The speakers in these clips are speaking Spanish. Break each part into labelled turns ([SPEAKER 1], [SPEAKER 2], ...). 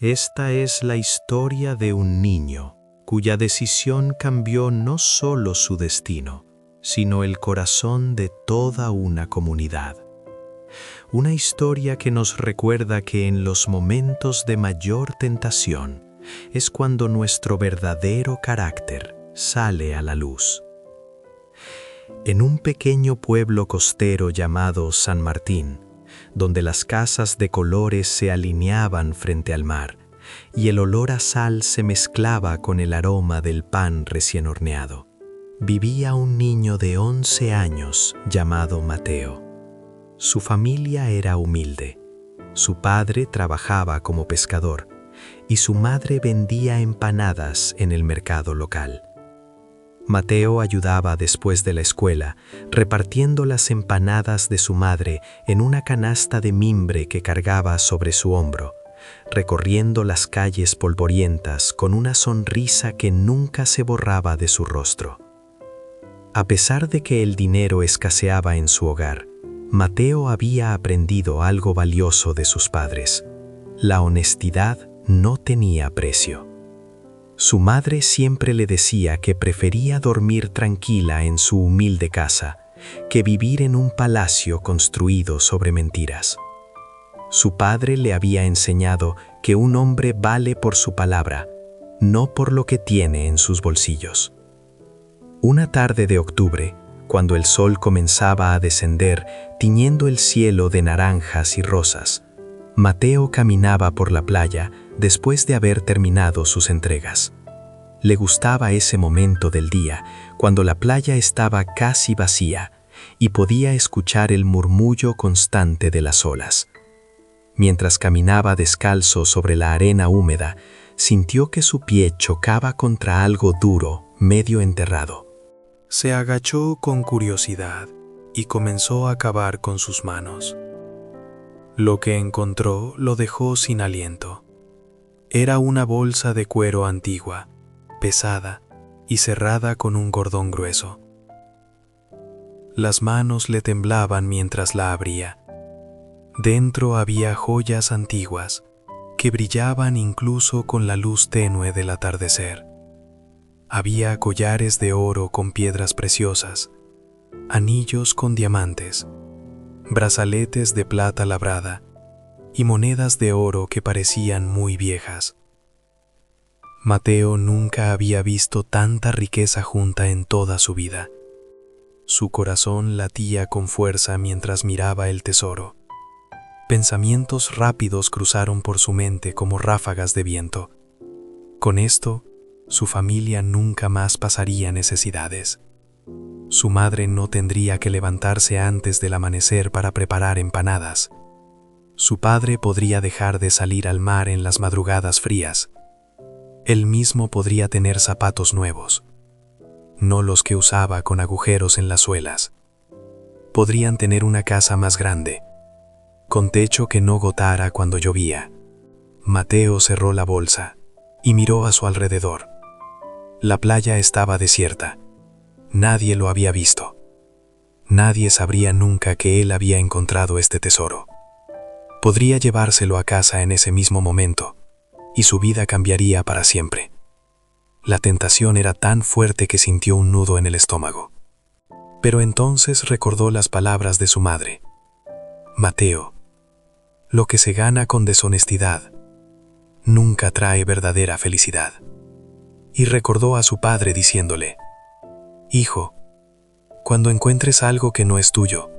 [SPEAKER 1] Esta es la historia de un niño cuya decisión cambió no solo su destino, sino el corazón de toda una comunidad. Una historia que nos recuerda que en los momentos de mayor tentación es cuando nuestro verdadero carácter sale a la luz. En un pequeño pueblo costero llamado San Martín, donde las casas de colores se alineaban frente al mar y el olor a sal se mezclaba con el aroma del pan recién horneado, vivía un niño de 11 años llamado Mateo. Su familia era humilde. Su padre trabajaba como pescador y su madre vendía empanadas en el mercado local. Mateo ayudaba después de la escuela, repartiendo las empanadas de su madre en una canasta de mimbre que cargaba sobre su hombro, recorriendo las calles polvorientas con una sonrisa que nunca se borraba de su rostro. A pesar de que el dinero escaseaba en su hogar, Mateo había aprendido algo valioso de sus padres. La honestidad no tenía precio. Su madre siempre le decía que prefería dormir tranquila en su humilde casa que vivir en un palacio construido sobre mentiras. Su padre le había enseñado que un hombre vale por su palabra, no por lo que tiene en sus bolsillos. Una tarde de octubre, cuando el sol comenzaba a descender, tiñendo el cielo de naranjas y rosas, Mateo caminaba por la playa después de haber terminado sus entregas. Le gustaba ese momento del día, cuando la playa estaba casi vacía y podía escuchar el murmullo constante de las olas. Mientras caminaba descalzo sobre la arena húmeda, sintió que su pie chocaba contra algo duro, medio enterrado. Se agachó con curiosidad y comenzó a cavar con sus manos. Lo que encontró lo dejó sin aliento. Era una bolsa de cuero antigua, pesada y cerrada con un cordón grueso. Las manos le temblaban mientras la abría. Dentro había joyas antiguas que brillaban incluso con la luz tenue del atardecer. Había collares de oro con piedras preciosas, anillos con diamantes, brazaletes de plata labrada y monedas de oro que parecían muy viejas. Mateo nunca había visto tanta riqueza junta en toda su vida. Su corazón latía con fuerza mientras miraba el tesoro. Pensamientos rápidos cruzaron por su mente como ráfagas de viento. Con esto, su familia nunca más pasaría necesidades. Su madre no tendría que levantarse antes del amanecer para preparar empanadas. Su padre podría dejar de salir al mar en las madrugadas frías. Él mismo podría tener zapatos nuevos, no los que usaba con agujeros en las suelas. Podrían tener una casa más grande, con techo que no gotara cuando llovía. Mateo cerró la bolsa y miró a su alrededor. La playa estaba desierta. Nadie lo había visto. Nadie sabría nunca que él había encontrado este tesoro. Podría llevárselo a casa en ese mismo momento, y su vida cambiaría para siempre. La tentación era tan fuerte que sintió un nudo en el estómago. Pero entonces recordó las palabras de su madre. Mateo, lo que se gana con deshonestidad nunca trae verdadera felicidad. Y recordó a su padre diciéndole, Hijo, cuando encuentres algo que no es tuyo,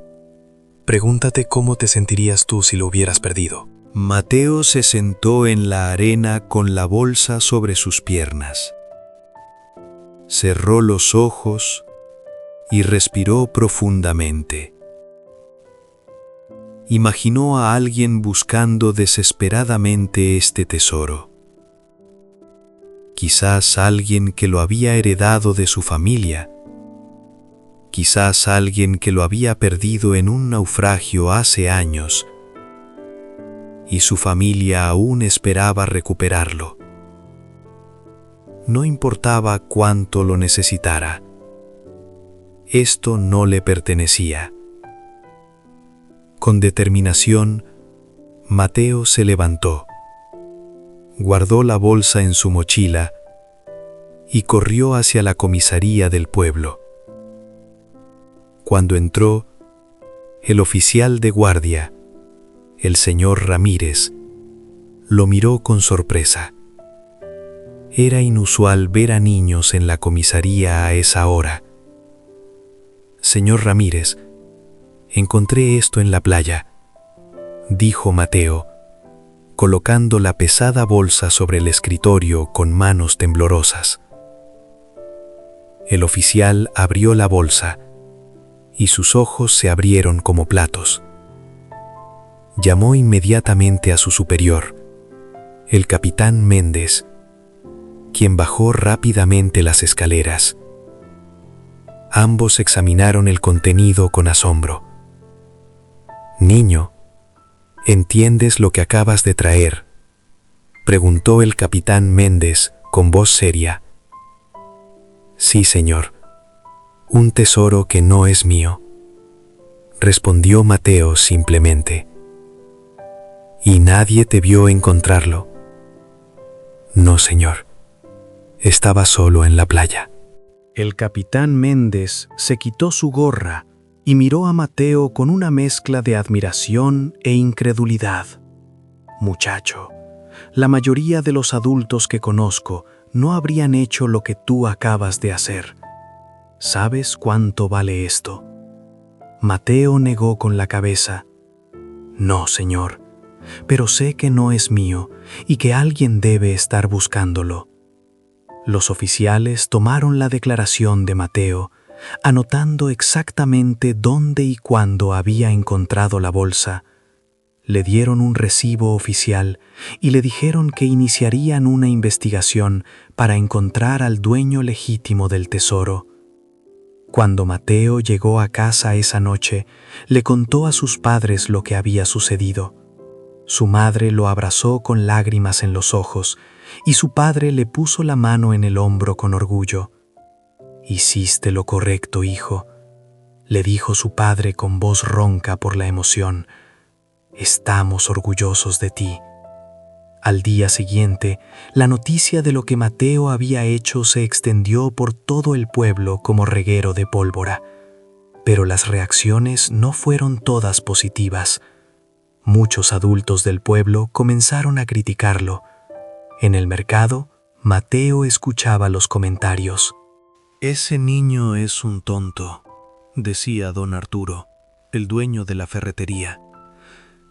[SPEAKER 1] pregúntate cómo te sentirías tú si lo hubieras perdido.
[SPEAKER 2] Mateo se sentó en la arena con la bolsa sobre sus piernas. Cerró los ojos y respiró profundamente. Imaginó a alguien buscando desesperadamente este tesoro. Quizás alguien que lo había heredado de su familia. Quizás alguien que lo había perdido en un naufragio hace años y su familia aún esperaba recuperarlo. No importaba cuánto lo necesitara. Esto no le pertenecía. Con determinación, Mateo se levantó. guardó la bolsa en su mochila y corrió hacia la comisaría del pueblo. Cuando entró, el oficial de guardia, el señor Ramírez, lo miró con sorpresa. Era inusual ver a niños en la comisaría a esa hora. «Señor Ramírez, encontré esto en la playa», dijo Mateo, colocando la pesada bolsa sobre el escritorio con manos temblorosas. El oficial abrió la bolsa y sus ojos se abrieron como platos. Llamó inmediatamente a su superior, el capitán Méndez, quien bajó rápidamente las escaleras. Ambos examinaron el contenido con asombro. «Niño, ¿entiendes lo que acabas de traer?», preguntó el capitán Méndez con voz seria. «Sí, señor, un tesoro que no es mío», respondió Mateo simplemente. «¿Y nadie te vio encontrarlo?». «No, señor, estaba solo en la playa».
[SPEAKER 1] El capitán Méndez se quitó su gorra y miró a Mateo con una mezcla de admiración e incredulidad. «Muchacho, la mayoría de los adultos que conozco no habrían hecho lo que tú acabas de hacer. ¿Sabes cuánto vale esto?». Mateo negó con la cabeza. «No, señor, pero sé que no es mío y que alguien debe estar buscándolo». Los oficiales tomaron la declaración de Mateo, anotando exactamente dónde y cuándo había encontrado la bolsa. Le dieron un recibo oficial y le dijeron que iniciarían una investigación para encontrar al dueño legítimo del tesoro. Cuando Mateo llegó a casa esa noche, le contó a sus padres lo que había sucedido. Su madre lo abrazó con lágrimas en los ojos y su padre le puso la mano en el hombro con orgullo. «Hiciste lo correcto, hijo», le dijo su padre con voz ronca por la emoción. «Estamos orgullosos de ti». Al día siguiente, la noticia de lo que Mateo había hecho se extendió por todo el pueblo como reguero de pólvora. Pero las reacciones no fueron todas positivas. Muchos adultos del pueblo comenzaron a criticarlo. En el mercado, Mateo escuchaba los comentarios.
[SPEAKER 2] «Ese niño es un tonto», decía don Arturo, el dueño de la ferretería.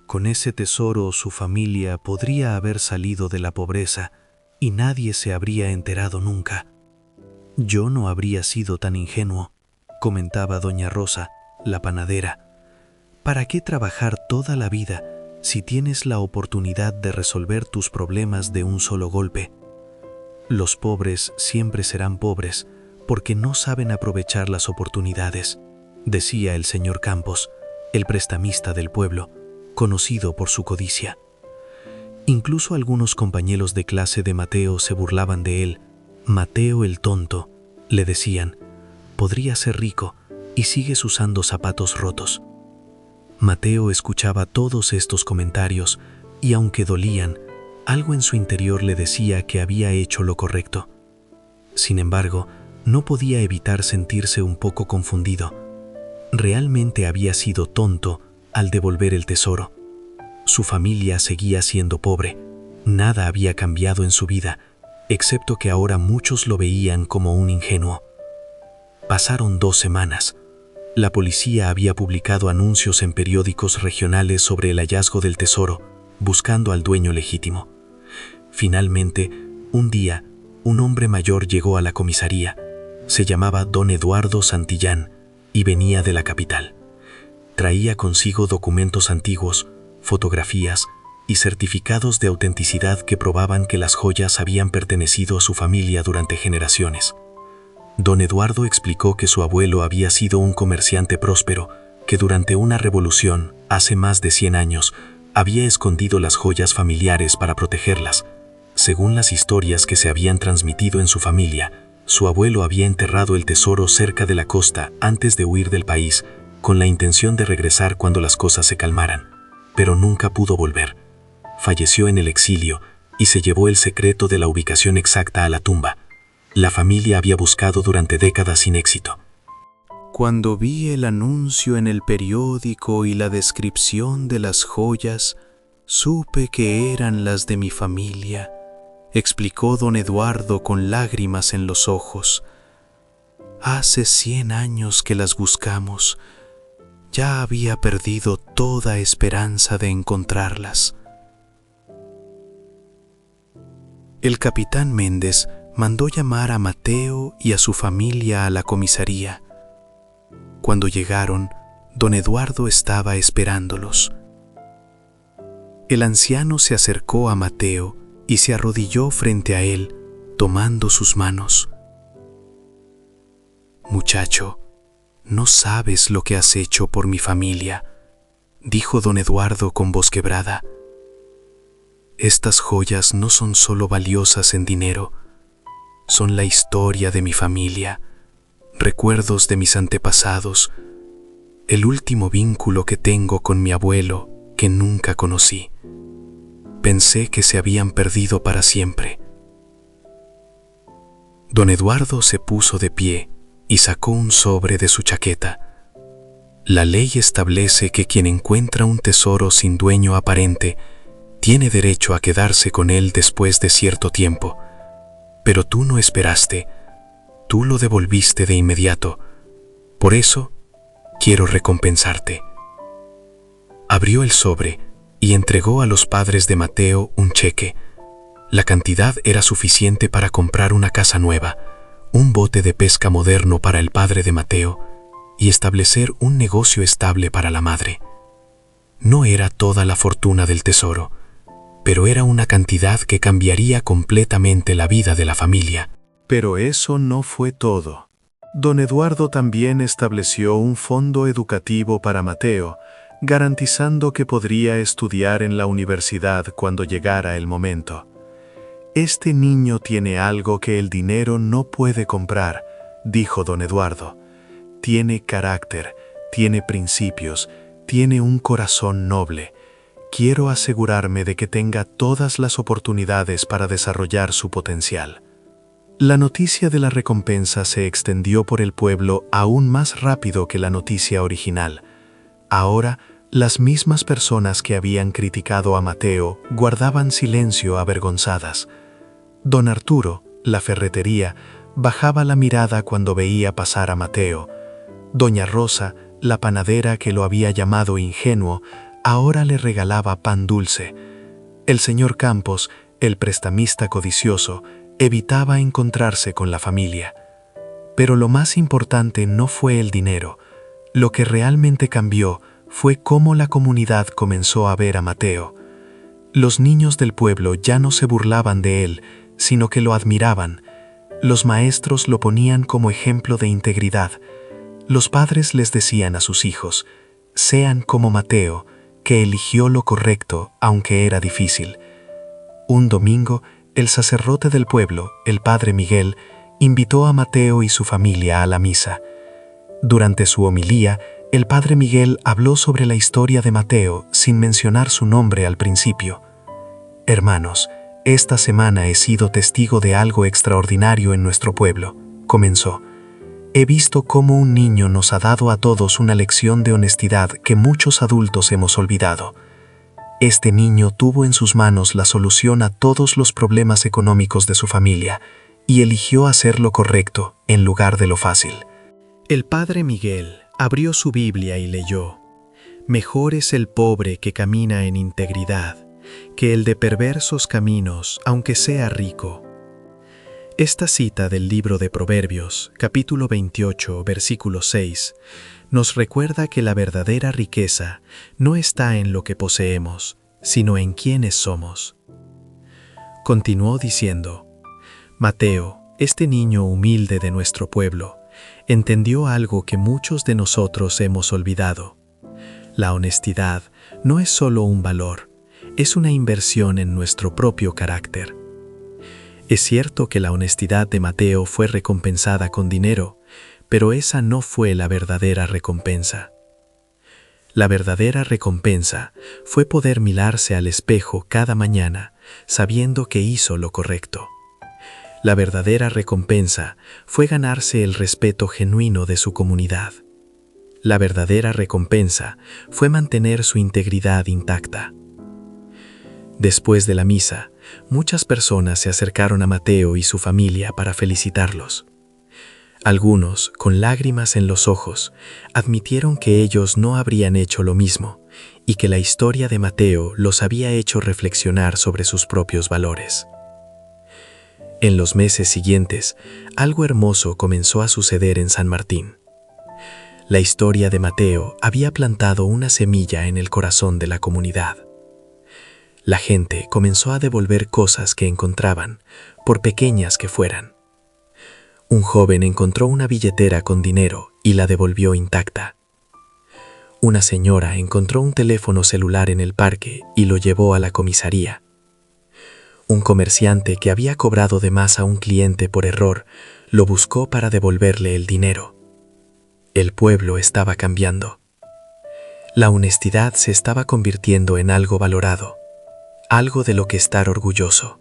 [SPEAKER 2] «Con ese tesoro su familia podría haber salido de la pobreza y nadie se habría enterado nunca». «Yo no habría sido tan ingenuo», comentaba doña Rosa, la panadera. «¿Para qué trabajar toda la vida si tienes la oportunidad de resolver tus problemas de un solo golpe? Los pobres siempre serán pobres porque no saben aprovechar las oportunidades», decía el señor Campos, el prestamista del pueblo, conocido por su codicia. Incluso algunos compañeros de clase de Mateo se burlaban de él. «Mateo el tonto», le decían, «podría ser rico y sigues usando zapatos rotos». Mateo escuchaba todos estos comentarios y aunque dolían, algo en su interior le decía que había hecho lo correcto. Sin embargo, no podía evitar sentirse un poco confundido. Realmente había sido tonto al devolver el tesoro. Su familia seguía siendo pobre, nada había cambiado en su vida, excepto que ahora muchos lo veían como un ingenuo. Pasaron 2 semanas. La policía había publicado anuncios en periódicos regionales sobre el hallazgo del tesoro, buscando al dueño legítimo. Finalmente, un día, un hombre mayor llegó a la comisaría. Se llamaba don Eduardo Santillán y venía de la capital. Traía consigo documentos antiguos, fotografías y certificados de autenticidad que probaban que las joyas habían pertenecido a su familia durante generaciones. Don Eduardo explicó que su abuelo había sido un comerciante próspero, que durante una revolución, hace más de 100 años, había escondido las joyas familiares para protegerlas. Según las historias que se habían transmitido en su familia, su abuelo había enterrado el tesoro cerca de la costa antes de huir del país, con la intención de regresar cuando las cosas se calmaran, pero nunca pudo volver. Falleció en el exilio
[SPEAKER 3] y se llevó el secreto de la ubicación exacta a la tumba. La familia había buscado durante décadas sin éxito.
[SPEAKER 1] Cuando vi el anuncio en el periódico y la descripción de las joyas, supe que eran las de mi familia, explicó don Eduardo con lágrimas en los ojos. Hace 100 años que las buscamos. Ya había perdido toda esperanza de encontrarlas. El capitán Méndez mandó llamar a Mateo y a su familia a la comisaría. Cuando llegaron, don Eduardo estaba esperándolos. El anciano se acercó a Mateo y se arrodilló frente a él, tomando sus manos. Muchacho, no sabes lo que has hecho por mi familia, dijo don Eduardo con voz quebrada. Estas joyas no son solo valiosas en dinero, son la historia de mi familia, recuerdos de mis antepasados, el último vínculo que tengo con mi abuelo que nunca conocí. Pensé que se habían perdido para siempre. Don Eduardo se puso de pie y sacó un sobre de su chaqueta. La ley establece que quien encuentra un tesoro sin dueño aparente tiene derecho a quedarse con él después de cierto tiempo. Pero tú no esperaste, tú lo devolviste de inmediato. Por eso, quiero recompensarte. Abrió el sobre y entregó a los padres de Mateo un cheque. La cantidad era suficiente para comprar una casa nueva, un bote de pesca moderno para el padre de Mateo y establecer un negocio estable para la madre. No era toda la fortuna del tesoro, pero era una cantidad que cambiaría completamente la vida de la familia.
[SPEAKER 2] Pero eso no fue todo. Don Eduardo también estableció un fondo educativo para Mateo, garantizando que podría estudiar en la universidad cuando llegara el momento. Este niño tiene algo que el dinero no puede comprar, dijo don Eduardo. Tiene carácter, tiene principios, tiene un corazón noble. Quiero asegurarme de que tenga todas las oportunidades para desarrollar su potencial. La noticia de la recompensa se extendió por el pueblo aún más rápido que la noticia original. Ahora, las mismas personas que habían criticado a Mateo guardaban silencio avergonzadas. Don Arturo, la ferretería, bajaba la mirada cuando veía pasar a Mateo. Doña Rosa, la panadera que lo había llamado ingenuo, ahora le regalaba pan dulce. El señor Campos, el prestamista codicioso, evitaba encontrarse con la familia. Pero lo más importante no fue el dinero. Lo que realmente cambió fue cómo la comunidad comenzó a ver a Mateo. Los niños del pueblo ya no se burlaban de él, sino que lo admiraban. Los maestros lo ponían como ejemplo de integridad. Los padres les decían a sus hijos, sean como Mateo, que eligió lo correcto, aunque era difícil. Un domingo, el sacerdote del pueblo, el padre Miguel, invitó a Mateo y su familia a la misa. Durante su homilía, el padre Miguel habló sobre la historia de Mateo sin mencionar su nombre al principio. Hermanos, esta semana he sido testigo de algo extraordinario en nuestro pueblo, comenzó. He visto cómo un niño nos ha dado a todos una lección de honestidad que muchos adultos hemos olvidado. Este niño tuvo en sus manos la solución a todos los problemas económicos de su familia y eligió hacer lo correcto en lugar de lo fácil.
[SPEAKER 1] El padre Miguel abrió su Biblia y leyó: Mejor es el pobre que camina en integridad que el de perversos caminos, aunque sea rico. Esta cita del libro de Proverbios, capítulo 28, versículo 6, nos recuerda que la verdadera riqueza no está en lo que poseemos, sino en quiénes somos. Continuó diciendo: Mateo, este niño humilde de nuestro pueblo, entendió algo que muchos de nosotros hemos olvidado. La honestidad no es solo un valor, es una inversión en nuestro propio carácter. Es cierto que la honestidad de Mateo fue recompensada con dinero, pero esa no fue la verdadera recompensa. La verdadera recompensa fue poder mirarse al espejo cada mañana
[SPEAKER 2] sabiendo que hizo lo correcto. La verdadera recompensa fue ganarse el respeto genuino de su comunidad. La verdadera recompensa fue mantener su integridad intacta. Después de la misa, muchas personas se acercaron a Mateo y su familia para felicitarlos. Algunos, con lágrimas en los ojos, admitieron que ellos no habrían hecho lo mismo y que la historia de Mateo los había hecho reflexionar sobre sus propios valores. En los meses siguientes, algo hermoso comenzó a suceder en San Martín. La historia de Mateo había plantado una semilla en el corazón de la comunidad. La gente comenzó a devolver cosas que encontraban, por pequeñas que fueran. Un joven encontró una billetera con dinero y la devolvió intacta. Una señora encontró un teléfono celular en el parque y lo llevó a la comisaría. Un comerciante que había cobrado de más a un cliente por error lo buscó para devolverle el dinero. El pueblo estaba cambiando. La honestidad se estaba convirtiendo en algo valorado, algo de lo que estar orgulloso.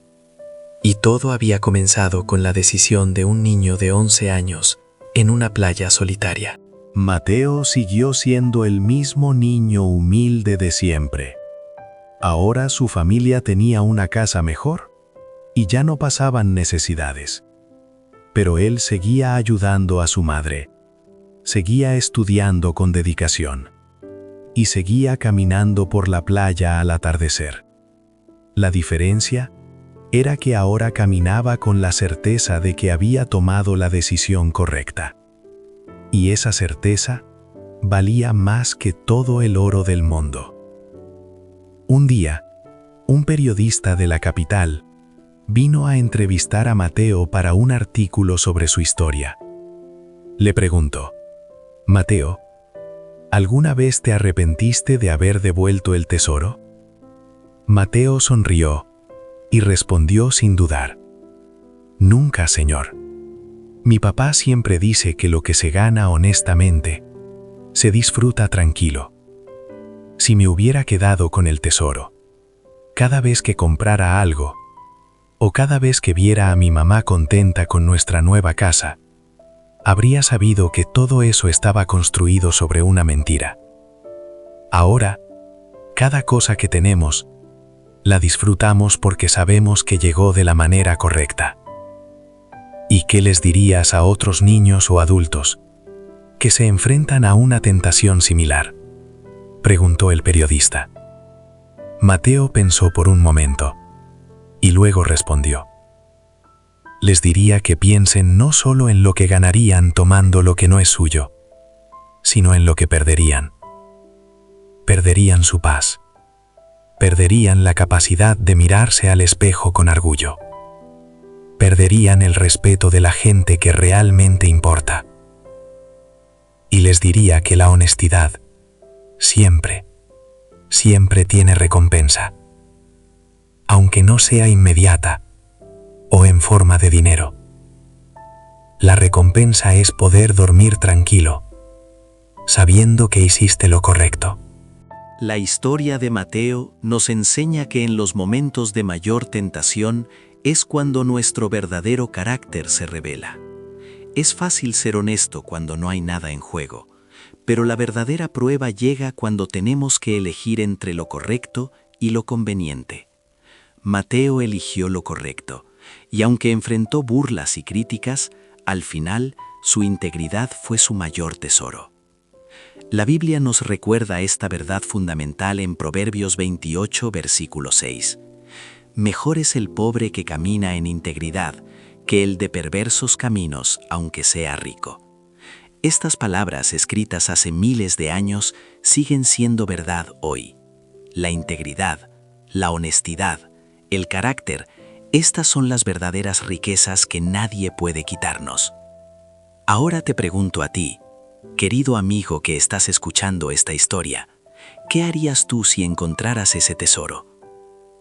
[SPEAKER 2] Y todo había comenzado con la decisión de un niño de 11 años en una playa solitaria.
[SPEAKER 1] Mateo siguió siendo el mismo niño humilde de siempre. Ahora su familia tenía una casa mejor y ya no pasaban necesidades. Pero él seguía ayudando a su madre, seguía estudiando con dedicación y seguía caminando por la playa al atardecer. La diferencia era que ahora caminaba con la certeza de que había tomado la decisión correcta. Y esa certeza valía más que todo el oro del mundo. Un día, un periodista de la capital vino a entrevistar a Mateo para un artículo sobre su historia. Le preguntó: «Mateo, ¿alguna vez te arrepentiste de haber devuelto el tesoro?» Mateo sonrió y respondió sin dudar: «Nunca, señor. Mi papá siempre dice que lo que se gana honestamente se disfruta tranquilo. Si me hubiera quedado con el tesoro, cada vez que comprara algo, o cada vez que viera a mi mamá contenta con nuestra nueva casa, habría sabido que todo eso estaba construido sobre una mentira. Ahora, cada cosa que tenemos, la disfrutamos porque sabemos que llegó de la manera correcta». ¿Y qué les dirías a otros niños o adultos que se enfrentan a una tentación similar?, preguntó el periodista. Mateo pensó por un momento y luego respondió: «Les diría que piensen no solo en lo que ganarían tomando lo que no es suyo, sino en lo que perderían. Perderían su paz. Perderían la capacidad de mirarse al espejo con orgullo. Perderían el respeto de la gente que realmente importa. Y les diría que la honestidad siempre tiene recompensa, aunque no sea inmediata o en forma de dinero. La recompensa es poder dormir tranquilo, sabiendo que hiciste lo correcto».
[SPEAKER 2] La historia de Mateo nos enseña que en los momentos de mayor tentación es cuando nuestro verdadero carácter se revela. Es fácil ser honesto cuando no hay nada en juego, pero la verdadera prueba llega cuando tenemos que elegir entre lo correcto y lo conveniente. Mateo eligió lo correcto, y aunque enfrentó burlas y críticas, al final su integridad fue su mayor tesoro. La Biblia nos recuerda esta verdad fundamental en Proverbios 28, versículo 6. Mejor es el pobre que camina en integridad que el de perversos caminos, aunque sea rico. Estas palabras escritas hace miles de años siguen siendo verdad hoy. La integridad, la honestidad, el carácter, estas son las verdaderas riquezas que nadie puede quitarnos. Ahora te pregunto a ti, querido amigo que estás escuchando esta historia, ¿qué harías tú si encontraras ese tesoro?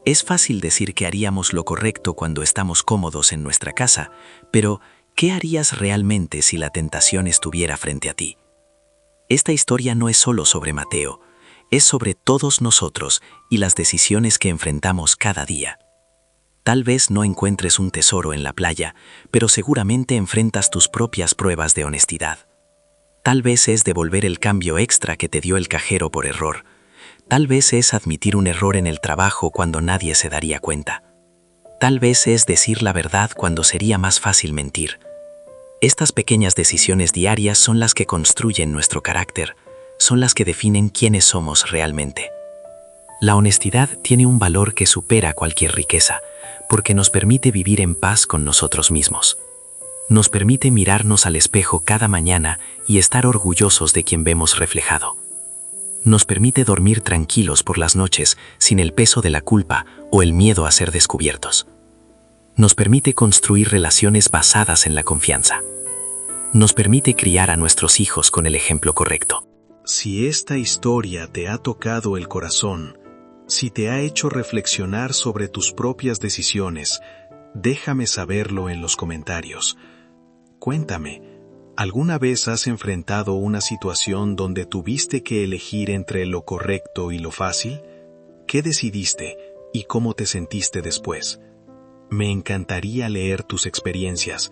[SPEAKER 2] Es fácil decir que haríamos lo correcto cuando estamos cómodos en nuestra casa, pero ¿qué harías realmente si la tentación estuviera frente a ti? Esta historia no es solo sobre Mateo, es sobre todos nosotros y las decisiones que enfrentamos cada día.
[SPEAKER 4] Tal vez no encuentres un tesoro en la playa, pero seguramente enfrentas tus propias pruebas de honestidad. Tal vez es devolver el cambio extra que te dio el cajero por error. Tal vez es admitir un error en el trabajo cuando nadie se daría cuenta. Tal vez es decir la verdad cuando sería más fácil mentir. Estas pequeñas decisiones diarias son las que construyen nuestro carácter, son las que definen quiénes somos realmente. La honestidad tiene un valor que supera cualquier riqueza, porque nos permite vivir en paz con nosotros mismos. Nos permite mirarnos al espejo cada mañana y estar orgullosos de quien vemos reflejado. Nos permite dormir tranquilos por las noches sin el peso de la culpa o el miedo a ser descubiertos. Nos permite construir relaciones basadas en la confianza. Nos permite criar a nuestros hijos con el ejemplo correcto.
[SPEAKER 1] Si esta historia te ha tocado el corazón, si te ha hecho reflexionar sobre tus propias decisiones, déjame saberlo en los comentarios. Cuéntame, ¿alguna vez has enfrentado una situación donde tuviste que elegir entre lo correcto y lo fácil? ¿Qué decidiste y cómo te sentiste después? Me encantaría leer tus experiencias,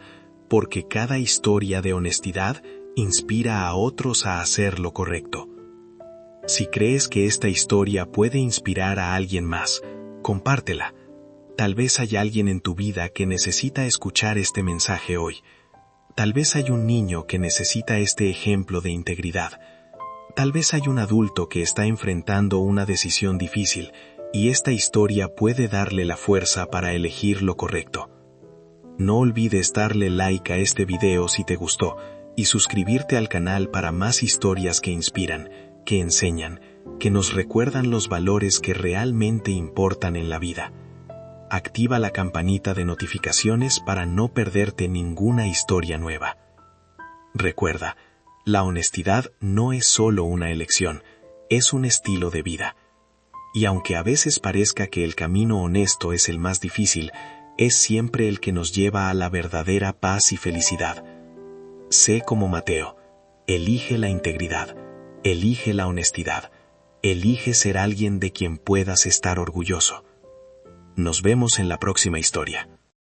[SPEAKER 1] porque cada historia de honestidad inspira a otros a hacer lo correcto. Si crees que esta historia puede inspirar a alguien más, compártela. Tal vez hay alguien en tu vida que necesita escuchar este mensaje hoy. Tal vez hay un niño que necesita este ejemplo de integridad. Tal vez hay un adulto que está enfrentando una decisión difícil y esta historia puede darle la fuerza para elegir lo correcto. No olvides darle like a este video si te gustó y suscribirte al canal para más historias que inspiran, que enseñan, que nos recuerdan los valores que realmente importan en la vida. Activa la campanita de notificaciones para no perderte ninguna historia nueva. Recuerda, la honestidad no es solo una elección, es un estilo de vida. Y aunque a veces parezca que el camino honesto es el más difícil, es siempre el que nos lleva a la verdadera paz y felicidad. Sé como Mateo, elige la integridad, elige la honestidad, elige ser alguien de quien puedas estar orgulloso. Nos vemos en la próxima historia.